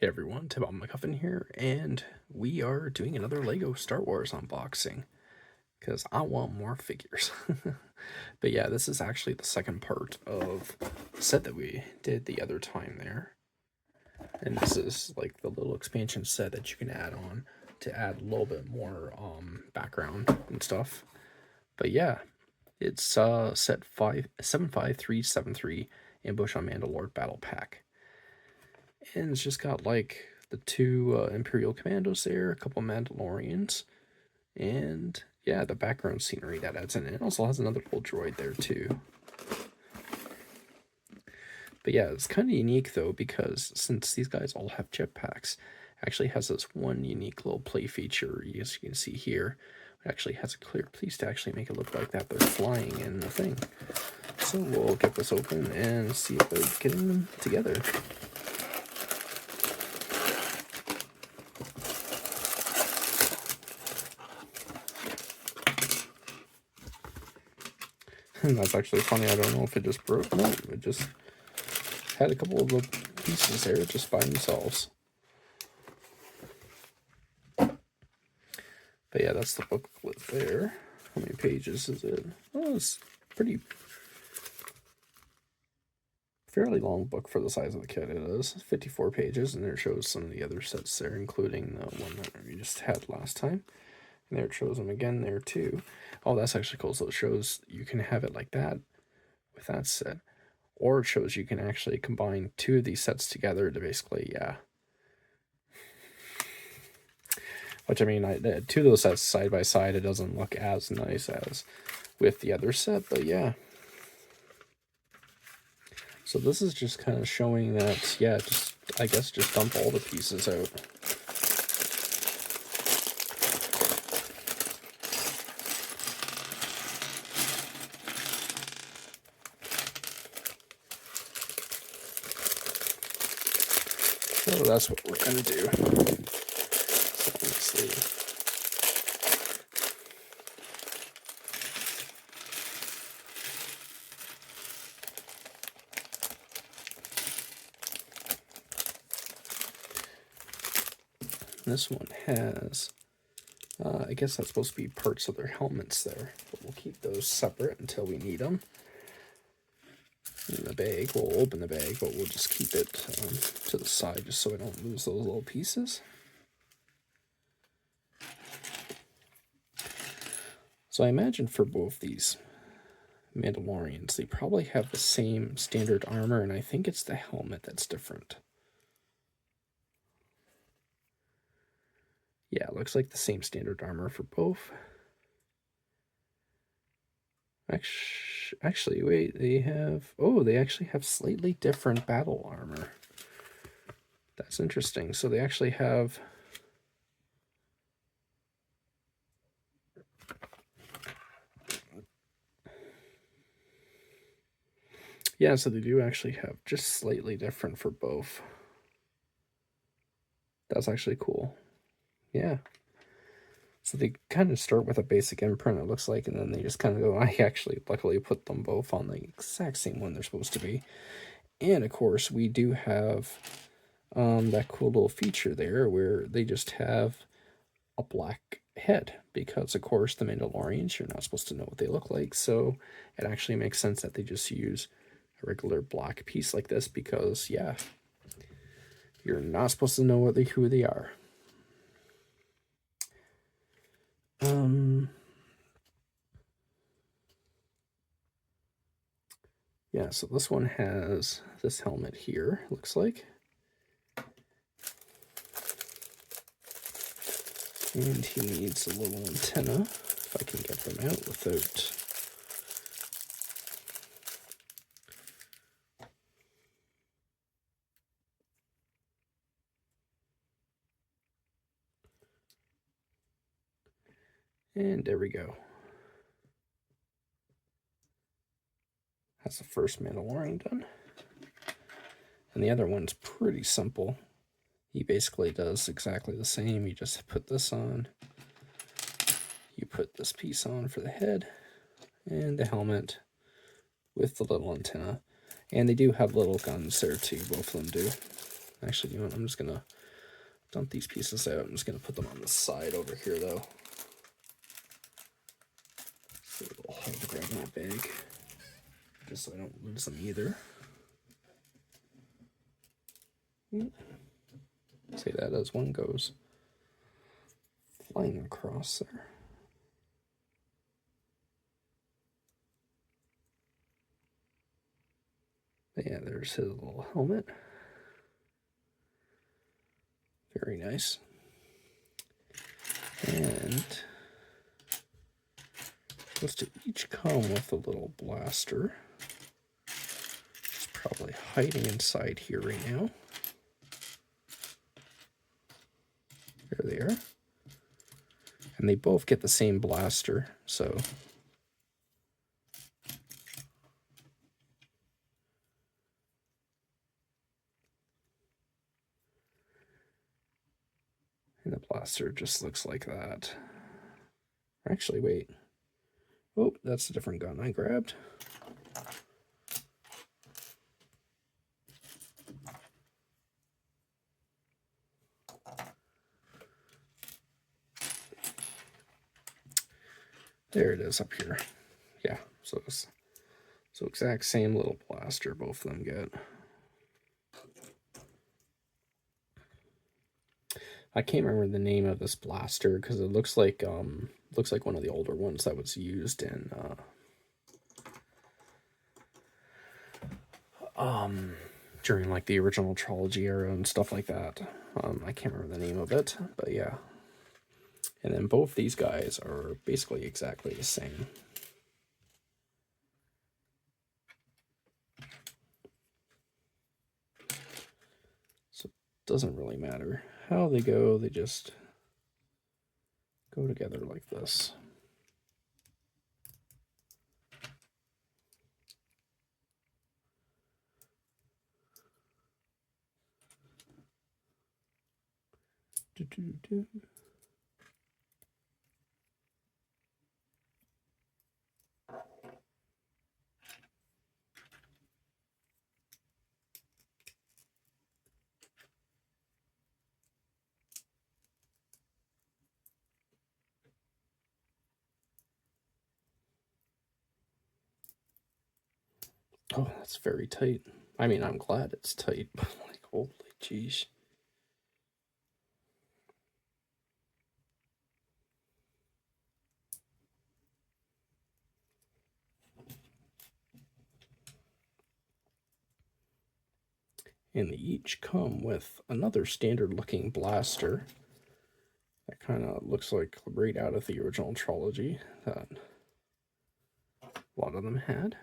Hey everyone, Tim McCuffin here, and we are doing another Lego Star Wars unboxing, because I want more figures. But yeah, this is actually the second part of the set that we did the other time there. And this is like the little expansion set that you can add on to add a little bit more background and stuff. But yeah, it's set 75373 Ambush on Mandalore Battle Pack. And it's just got like the two Imperial Commandos there, a couple Mandalorians, and yeah, the background scenery that adds in. It also has another little droid there too. But yeah, it's kind of unique though, because since these guys all have jetpacks, it actually has this one unique little play feature, as you can see here. It actually has a clear piece to actually make it look like that they're flying in the thing. So we'll get this open and see if they're getting them together. And that's actually funny. I don't know if it just broke. No, it just had a couple of the pieces there just by themselves. But yeah, that's the booklet there. How many pages is it? Oh, it's pretty fairly long book for the size of the kit. It is 54 pages, and there it shows some of the other sets there, including the one that we just had last time. And there it shows them again there too. Oh, that's actually cool. So it shows you can have it like that with that set. Or it shows you can actually combine two of these sets together to basically, yeah. Which, I mean, two of those sets side by side, it doesn't look as nice as with the other set, but yeah. So this is just kind of showing that, yeah, just, I guess, just dump all the pieces out. So that's what we're gonna do. So let's see. This one has, I guess that's supposed to be parts of their helmets there, but we'll keep those separate until we need them. In the bag, we'll open the bag, but we'll just keep it to the side just so I don't lose those little pieces. So I imagine for both these Mandalorians, they probably have the same standard armor, and I think it's the helmet that's different. Yeah, it looks like the same standard armor for both. Actually, wait, they have... Oh, they actually have slightly different battle armor. That's interesting. So they actually have... Yeah, so they do actually have just slightly different for both. That's actually cool. Yeah. So they kind of start with a basic imprint, it looks like, and then they just kind of go, I actually luckily put them both on the exact same one they're supposed to be. And of course, we do have that cool little feature there where they just have a black head, because of course the Mandalorians, you're not supposed to know what they look like, so it actually makes sense that they just use a regular black piece like this, because yeah, you're not supposed to know who they are. Yeah, so this one has this helmet here, looks like. And he needs a little antenna, if I can get them out without... And there we go. That's the first Mandalorian done. And the other one's pretty simple. He basically does exactly the same. You just put this on. You put this piece on for the head and the helmet with the little antenna. And they do have little guns there too, both of them do. Actually, you know what? I'm just gonna dump these pieces out. I'm just gonna put them on the side over here, though. It's a little hard to grab in that bag, just so I don't lose them either. Say that as one goes flying across there. But yeah, there's his little helmet. Very nice. And supposed to each come with a little blaster. It's probably hiding inside here right now. There they are. And they both get the same blaster, so and the blaster just looks like that. Actually, wait. Oh, that's a different gun I grabbed. There it is up here. Yeah, so exact same little blaster both of them get. I can't remember the name of this blaster because it looks like one of the older ones that was used in during like the original trilogy era and stuff like that. I can't remember the name of it, but yeah. And then both these guys are basically exactly the same. So it doesn't really matter how they go, they just go together like this. Oh, that's very tight. I mean, I'm glad it's tight, but like, holy jeez. And they each come with another standard looking blaster that kind of looks like right out of the original trilogy that a lot of them had.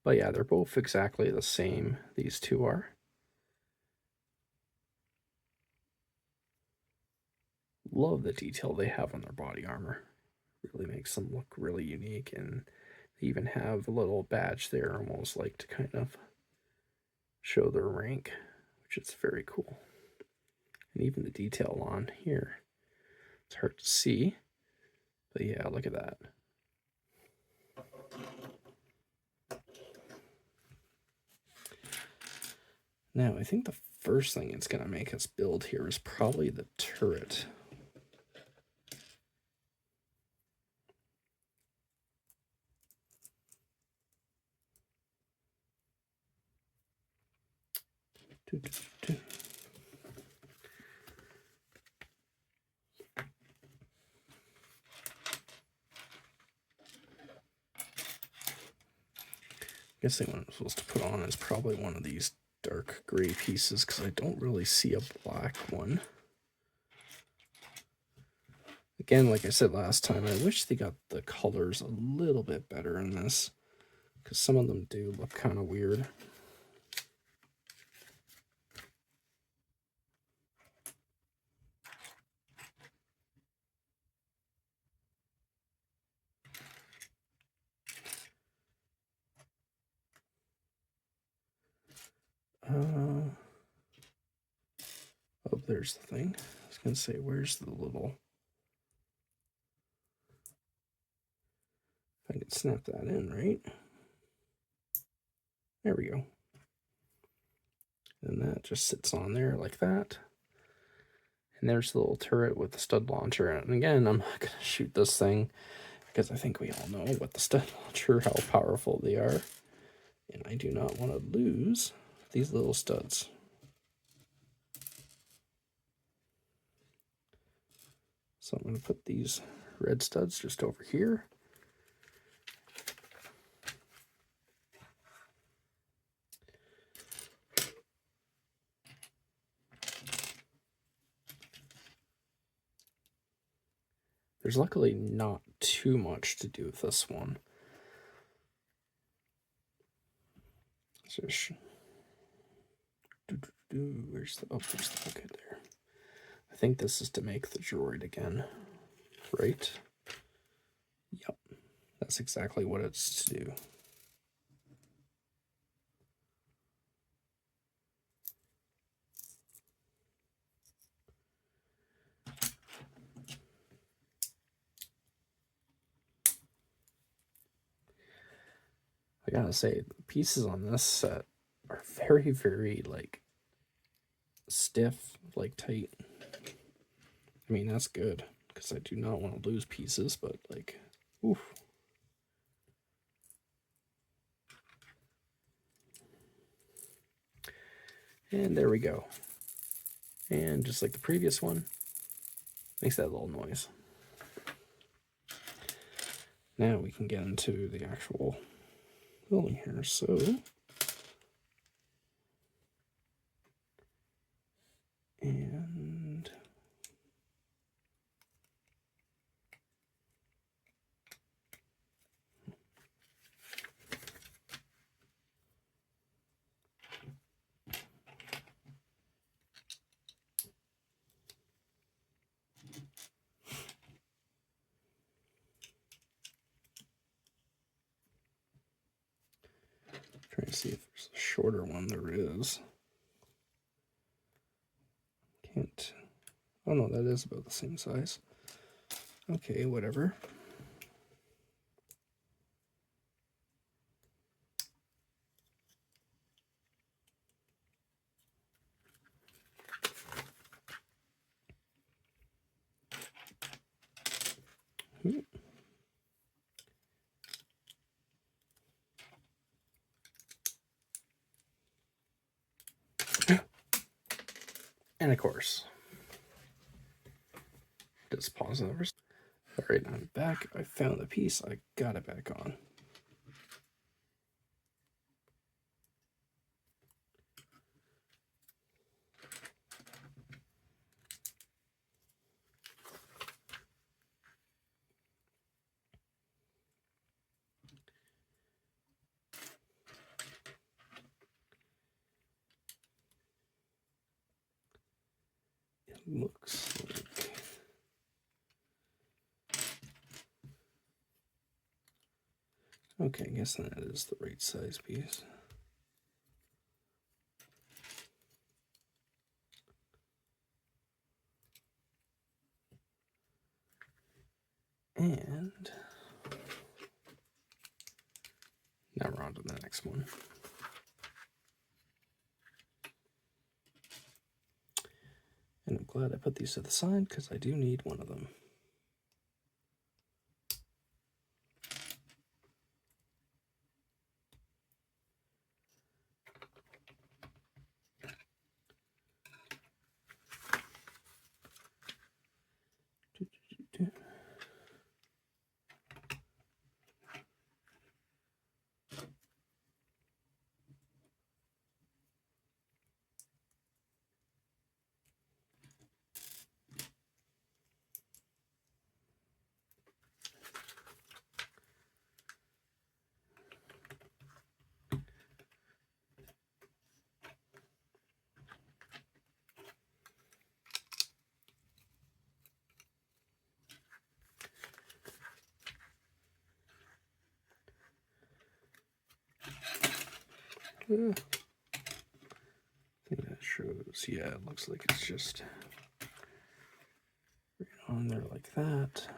But yeah, they're both exactly the same, these two are. Love the detail they have on their body armor. Really makes them look really unique, and they even have a little badge there almost like to kind of show their rank, which is very cool. And even the detail on here, it's hard to see, but yeah, look at that. Now, I think the first thing it's going to make us build here is probably the turret. Guessing what I'm supposed to put on is probably one of these dark gray pieces because I don't really see a black one. Again, like I said last time, I wish they got the colors a little bit better in this because some of them do look kind of weird. Oh, there's the thing. I was going to say, where's the little... If I could snap that in, right? There we go. And that just sits on there like that. And there's the little turret with the stud launcher. And again, I'm not going to shoot this thing because I think we all know what the stud launcher, how powerful they are. And I do not want to lose these little studs. So I'm going to put these red studs just over here. There's luckily not too much to do with this one. Where's the, oh, there's the, okay, there. I think this is to make the droid again, right? Yep, that's exactly what it's to do. I gotta say, the pieces on this set are very, very, like, stiff, like, tight. I mean, that's good, because I do not want to lose pieces, but, like, oof. And there we go. And just like the previous one, makes that little noise. Now we can get into the actual building here. So, and trying to see if there's a shorter one. There is. Can't. Oh no, that is about the same size. Okay, whatever. And of course, just pause it over. All right, I'm back. I found the piece. I got it back on. It looks like okay, I guess that is the right size piece. And now we're on to the next one. And I'm glad I put these to the side because I do need one of them. I think that shows, yeah, it looks like it's just right on there like that.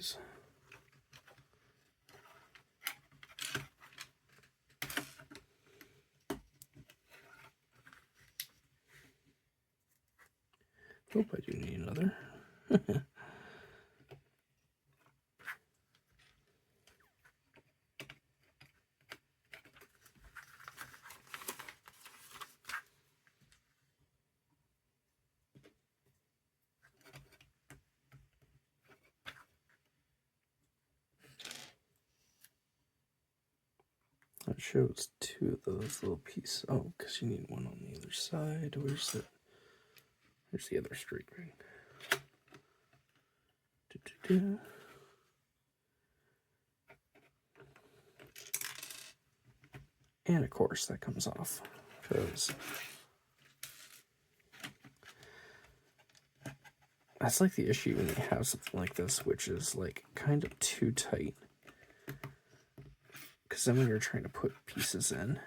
these. Oh, I do need another. That shows two of those little pieces. Oh, because you need one on the other side. Where's the? There's the other streak ring. And of course that comes off because that's like the issue when you have something like this, which is like kind of too tight. Because then when you're trying to put pieces in,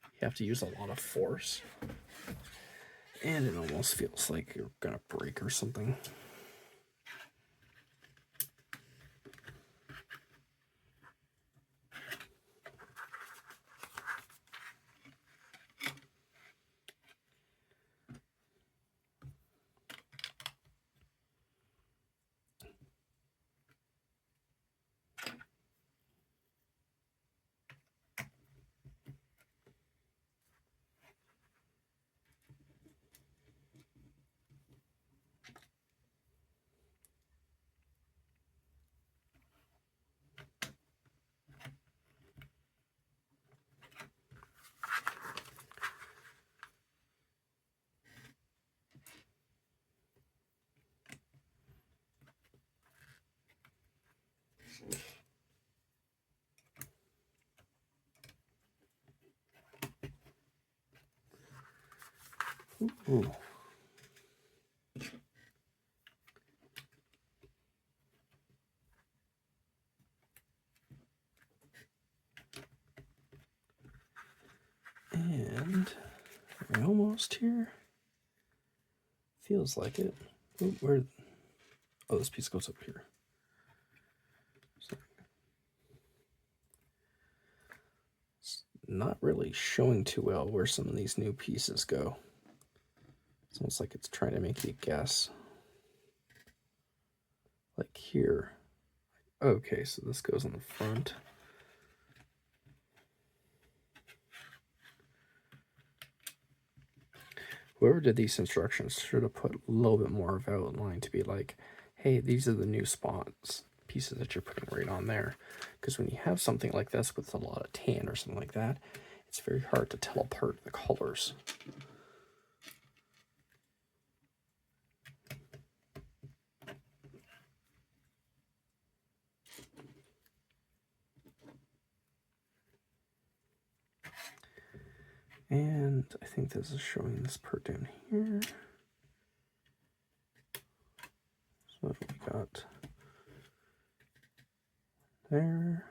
you have to use a lot of force. And it almost feels like you're gonna break or something. Ooh. And we're almost here. Feels like it. Ooh, where? Oh, this piece goes up here. So it's not really showing too well where some of these new pieces go. It's almost like it's trying to make you guess. Like here. Okay, so this goes on the front. Whoever did these instructions should have put a little bit more of outline to be like, hey, these are the new spots, pieces that you're putting right on there. Because when you have something like this with a lot of tan or something like that, it's very hard to tell apart the colors. And I think this is showing this part down here. So what have we got there?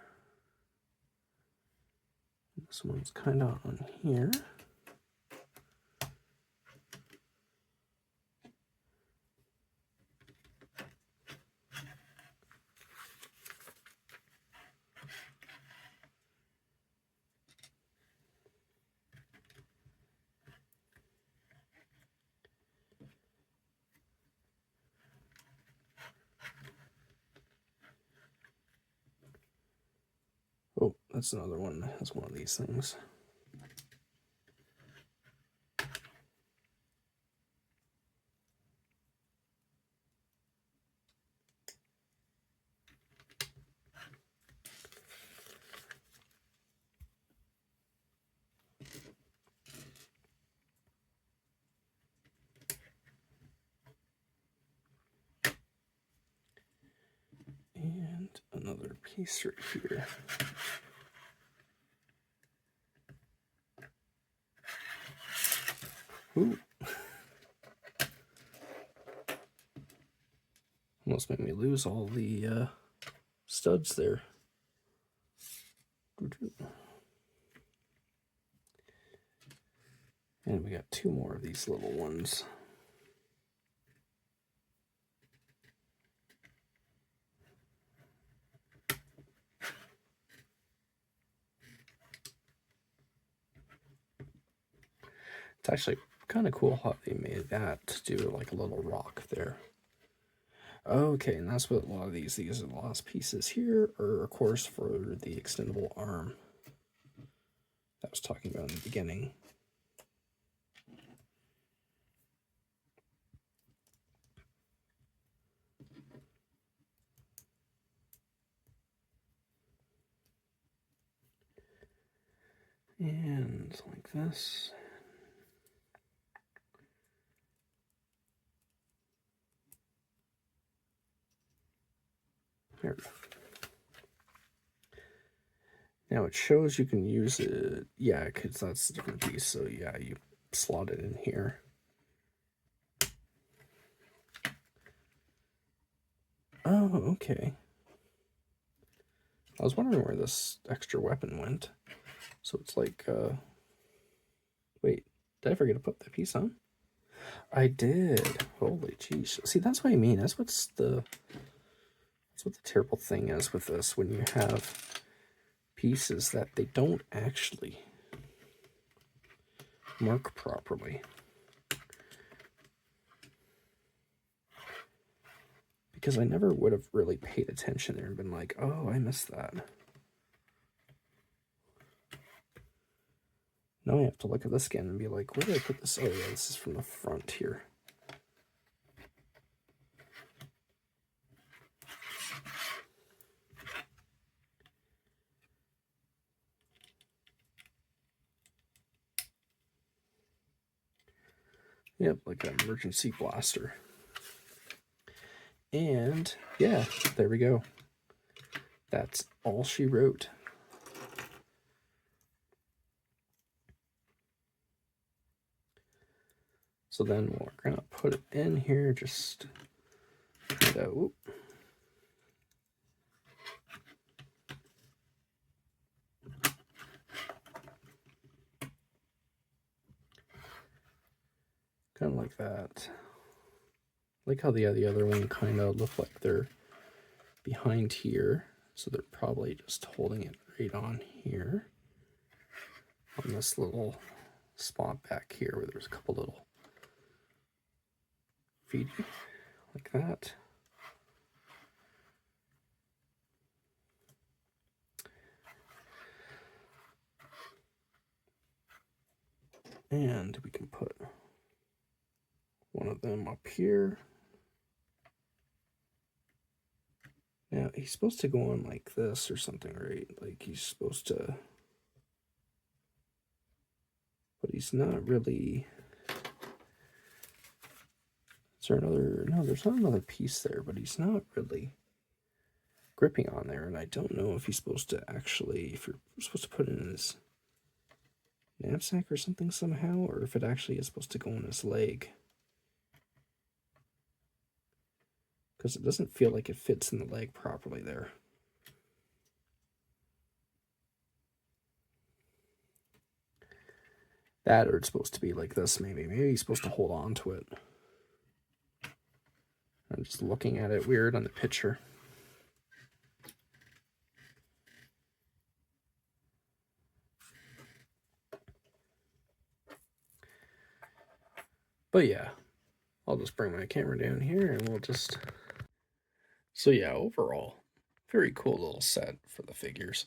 This one's kind of on here. Oh, that's another one that has one of these things. And another piece right here. Ooh. Almost made me lose all the studs there. And we got two more of these little ones. It's actually kind of cool how they made that to do like a little rock there. Okay, and that's what a lot of these are the last pieces here, are of course for the extendable arm that I was talking about in the beginning. And like this. There we go. Now it shows you can use it, yeah, because that's a different piece. So yeah, you slot it in here. Oh, okay. I was wondering where this extra weapon went. So it's like, wait, did I forget to put that piece on? I did. Holy jeez. See, that's what I mean. That's what the terrible thing is with this, when you have pieces that they don't actually mark properly. Because I never would have really paid attention there and been like, oh, I missed that. Now I have to look at this again and be like, where did I put this? Oh yeah, this is from the front here. Yep, like an emergency blaster. And yeah, there we go. That's all she wrote. So then we're gonna put it in here, just kind of, kind of like that. Like how the other one kind of look like they're behind here, so they're probably just holding it right on here, on this little spot back here where there's a couple little feet, like that. And we can put one of them up here. Now, he's supposed to go on like this or something, right? Like he's supposed to, but he's not really. Is there another? No, there's not another piece there, but he's not really gripping on there. And I don't know if he's supposed to actually, if you're supposed to put it in his knapsack or something somehow, or if it actually is supposed to go on his leg. Because it doesn't feel like it fits in the leg properly there. That, or it's supposed to be like this, maybe. Maybe he's supposed to hold on to it. I'm just looking at it weird on the picture. But yeah, I'll just bring my camera down here and we'll just... So yeah, overall, very cool little set for the figures.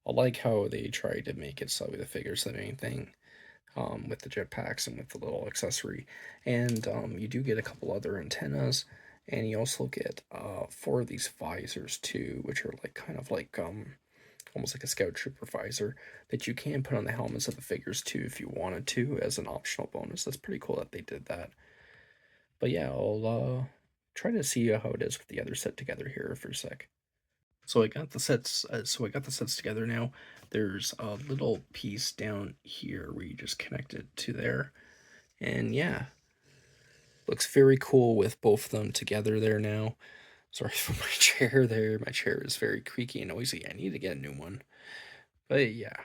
I like how they tried to make it so the figures the main thing, with the jetpacks and with the little accessory. And you do get a couple other antennas, and you also get 4 of these visors too, which are like kind of like almost like a scout trooper visor that you can put on the helmets of the figures too if you wanted to as an optional bonus. That's pretty cool that they did that. But yeah, I'll try to see how it is with the other set together here for a sec. So I got the sets. Together now. There's a little piece down here where you just connect it to there, and yeah, looks very cool with both of them together there now. Sorry for my chair there. My chair is very creaky and noisy. I need to get a new one. But yeah,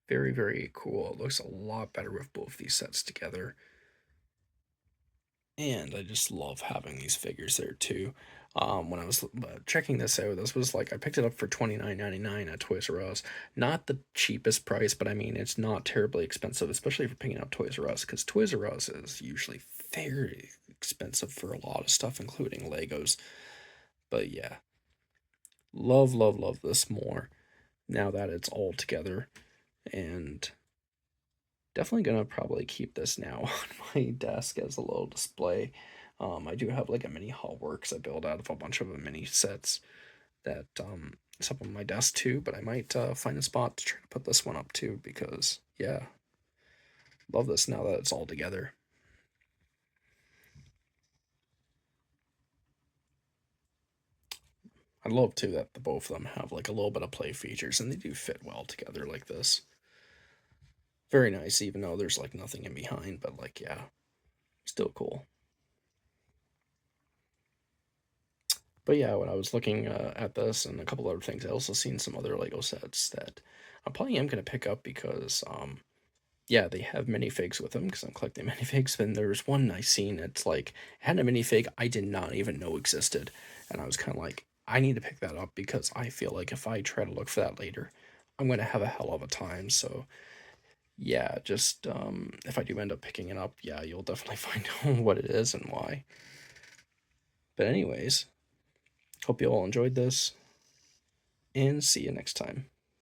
very, very cool. It looks a lot better with both these sets together. And I just love having these figures there too. When I was checking this out, this was like I picked it up for $29.99 at Toys R Us. Not the cheapest price, but I mean it's not terribly expensive, especially for picking up Toys R Us, because Toys R Us is usually very expensive for a lot of stuff, including Legos. But yeah, love this more now that it's all together, and definitely gonna probably keep this now on my desk as a little display. I do have like a mini Hot Works I built out of a bunch of mini sets that is up on my desk too, but I might find a spot to try to put this one up too because yeah, love this now that it's all together. I love too that the both of them have like a little bit of play features and they do fit well together like this. Very nice, even though there's like nothing in behind, but like yeah, still cool. But yeah, when I was looking at this and a couple other things, I also seen some other Lego sets that I probably am gonna pick up because yeah, they have minifigs with them because I'm collecting minifigs. Then there's one I seen. It's like had a minifig I did not even know existed, and I was kind of like, I need to pick that up because I feel like if I try to look for that later, I'm gonna have a hell of a time. So yeah, just if I do end up picking it up, yeah, you'll definitely find out what it is and why. But anyways, hope you all enjoyed this, and see you next time.